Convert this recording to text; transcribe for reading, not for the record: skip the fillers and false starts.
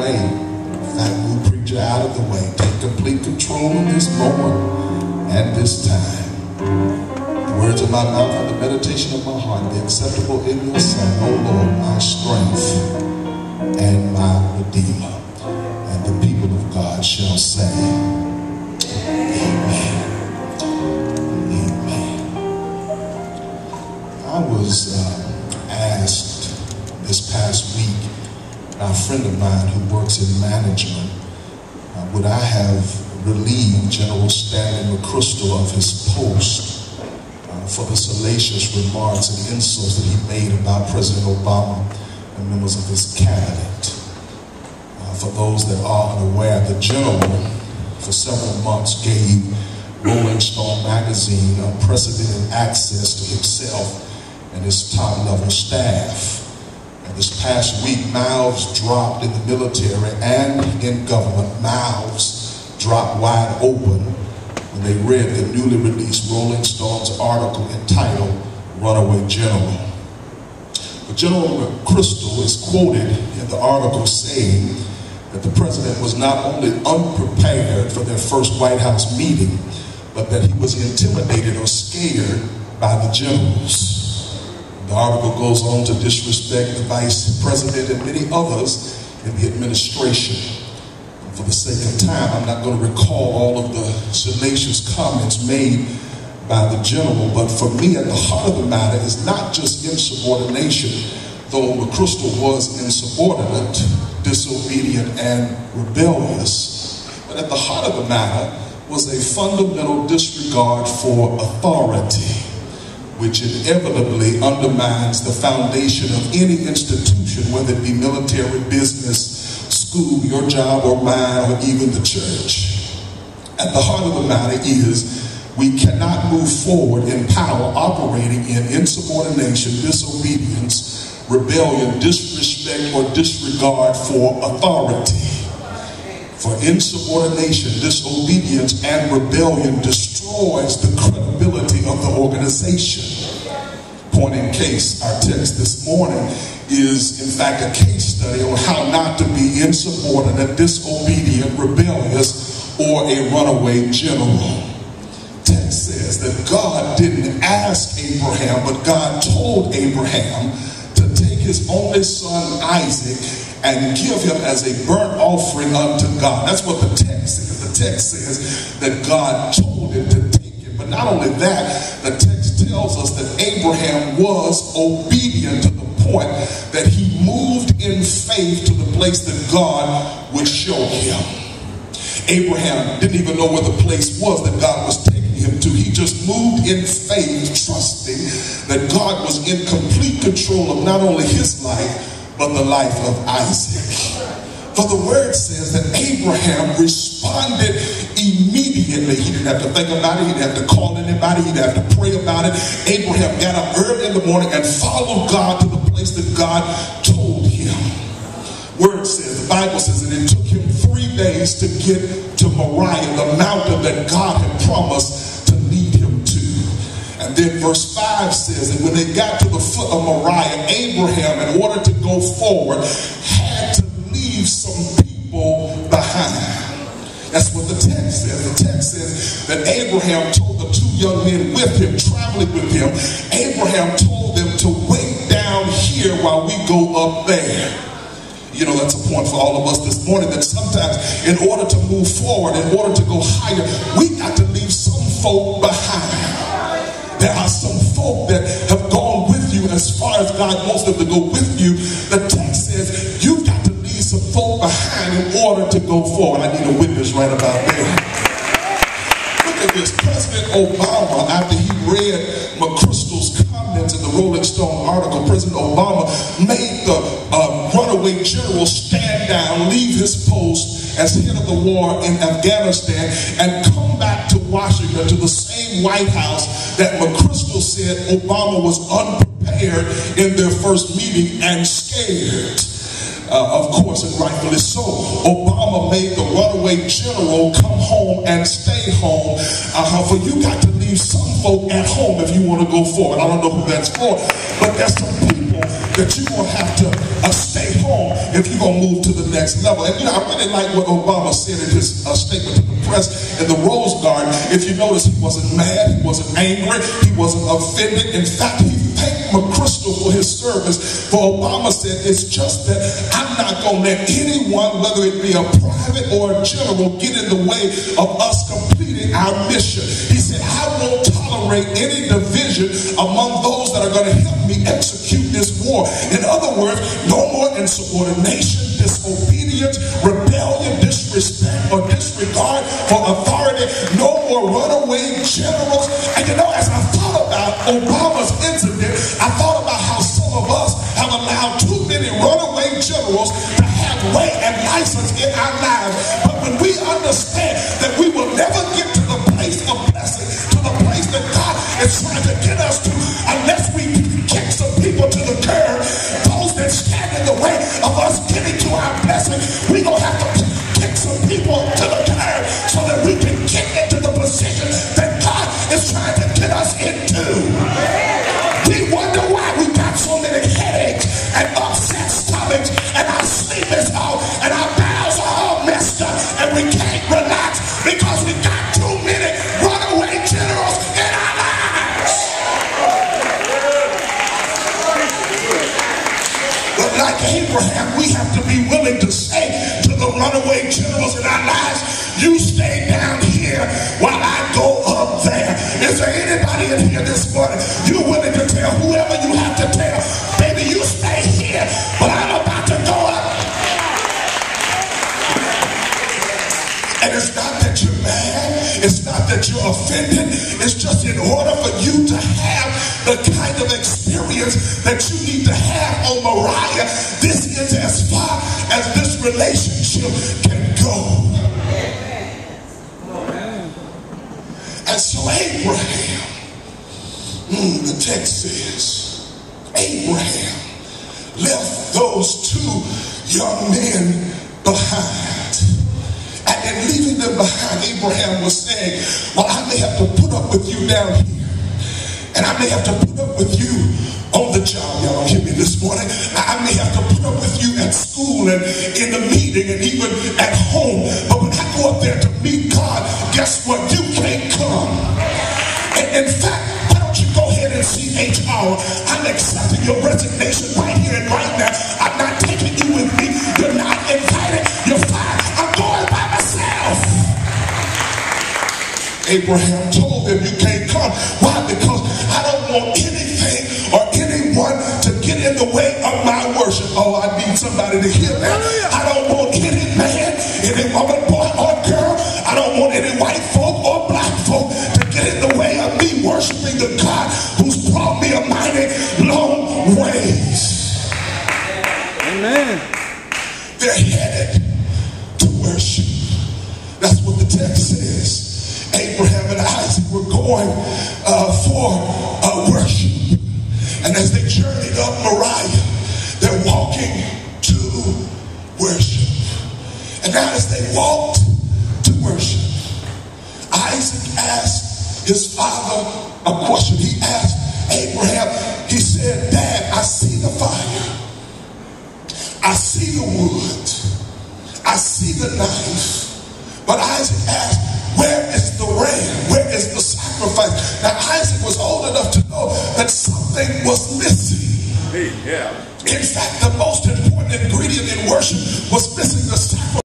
way. In fact, move preacher out of the way. Take complete control of this moment and this time. The words of my mouth and the meditation of my heart be acceptable in your sight, O Lord, my strength and my Redeemer. And the people of God shall say, Amen. Amen. I was asked this past week by a friend of mine who works in management, would I have relieved General Stanley McChrystal of his post for the salacious remarks and insults that he made about President Obama and members of his cabinet. For those that are unaware, the general for several months gave Rolling Stone magazine unprecedented access to himself and his top-level staff. And this past week, mouths dropped in the military and in government. Mouths dropped wide open when they read the newly released Rolling Stone's article entitled Runaway General. But General McChrystal is quoted in the article saying that the president was not only unprepared for their first White House meeting, but that he was intimidated or scared by the generals. The article goes on to disrespect the vice president and many others in the administration. And for the sake of time, I'm not going to recall all of the salacious comments made by the general, but for me, at the heart of the matter is not just insubordination, though McChrystal was insubordinate, disobedient, and rebellious, but at the heart of the matter was a fundamental disregard for authority, which inevitably undermines the foundation of any institution, whether it be military, business, school, your job or mine, or even the church. At the heart of the matter is we cannot move forward in power operating in insubordination, disobedience, rebellion, disrespect, or disregard for authority. For insubordination, disobedience, and rebellion destroys the credibility of the organization. Point in case, our text this morning is in fact a case study on how not to be insubordinate, disobedient, rebellious, or a runaway general. Text says that God didn't ask Abraham, but God told Abraham to take his only son Isaac and give him as a burnt offering unto God. That's what the text says. The text says that God told him to take him. But not only that, the text tells us that Abraham was obedient to the point that he moved in faith to the place that God would show him. Abraham didn't even know where the place was that God was taking him to. He just moved in faith, trusting that God was in complete control of not only his life, but the life of Isaac. For the word says that Abraham responded immediately. He didn't have to think about it. He didn't have to call anybody. He didn't have to pray about it. Abraham got up early in the morning and followed God to the place that God told him. Word says, the Bible says that it took him 3 days to get to Moriah, the mountain that God had promised to lead him to. And then verse 5 says that when they got to the foot of Moriah, Abraham, in order to go forward, had to leave some people behind. That's what the text says. The text says that Abraham told the 2 young men with him, traveling with him, Abraham told them to wait down here while we go up there. You know, that's a point for all of us this morning, that sometimes in order to move forward, in order to go higher, we got to leave some folk behind. There are some folk that have gone with you as far as God wants them to go with you. The text says you've got to leave some folk behind in order to go forward. I need a witness right about there. Look at this. President Obama, after he read McChrystal's comments in the Rolling Stone article, President Obama made the runaway general stand down, leave his post as head of the war in Afghanistan, and come back to Washington, to the same White House that McChrystal said Obama was unprepared in their first meeting and scared. Of course, and rightfully so. Obama made the runaway general come home and stay home. For you got to leave some folk at home if you want to go forward. I don't know who that's for, but there's some people that you're going to have to stay home if you're going to move to the next level. And you know, I really like what Obama said in his statement to the press in the Rose Garden. If you notice, he wasn't mad, he wasn't angry, he wasn't offended. In fact, he thanked McChrystal for his service. For Obama said, it's just that I'm not going to let anyone, whether it be a private or a general, get in the way of us completing our mission. He said, I won't tolerate any division among those that are going to help me execute this war. In other words, no more insubordination, disobedience, rebellion, disrespect, or disregard for authority. No more runaway generals. And you know, as I thought about Obama's incident, I thought about how some of us have allowed too many runaway generals to have way and license in our lives. But when we understand that we will never get to the place of blessing, to the place that God is trying to get us to, unless we kick some people to the curb, those that stand in the way of us getting to our blessing, we're going to have to kick some people to the curb so that we can get into the position that God is trying to get us into. We wonder why we got so many headaches and upset stomachs, and our sleep is off, and our bowels are all messed up, and we can't relax because we got too many runaway generals in our lives. But like Abraham, we have to be willing to say to the runaway generals in our lives, you stay down here while I go up there. Is there anybody in here this morning? You willing to tell whoever you have to tell, baby, you stay here, but I'm about to go up. And it's not that you're mad, it's not that you're offended, it's just in order for you to have the kind of experience that you need to have on Moriah, this is as far as this relationship can go. And so Abraham, the text says, Abraham left those two young men behind. And in leaving them behind, Abraham was saying, well, I may have to put up with you down here. And I may have to put up with you on the job. Y'all don't hear me this morning. I may have to put up with you at school and in the meeting and even at home. But when I go up there to meet God, guess what? You can't come. And in fact, why don't you go ahead and see HR? I'm accepting your resignation right here and right now. I'm not taking you with me. You're not invited. You're fired. I'm going by myself. Abraham told them, you can't come. Why? Because I don't want anything or anyone to get in the way of my worship. Oh, I need somebody to hear that. I don't want any man, any woman, boy, or girl. I don't want any white folk or black folk to get in the way of me worshiping the God who's brought me a mighty long ways. Amen. They're headed to worship. That's what the text says. Abraham and Isaac were going for worship. And as they journeyed up Moriah, they're walking to worship. And now as they walked to worship, Isaac asked his father a question. He asked Abraham, he said, Dad, I see the fire. I see the wood. I see the knife. But Isaac asked, where is the ram? Where is the sacrifice? Now Isaac was old enough to know that something was missing. Yeah. In fact, the most important ingredient in worship was missing the sacrifice.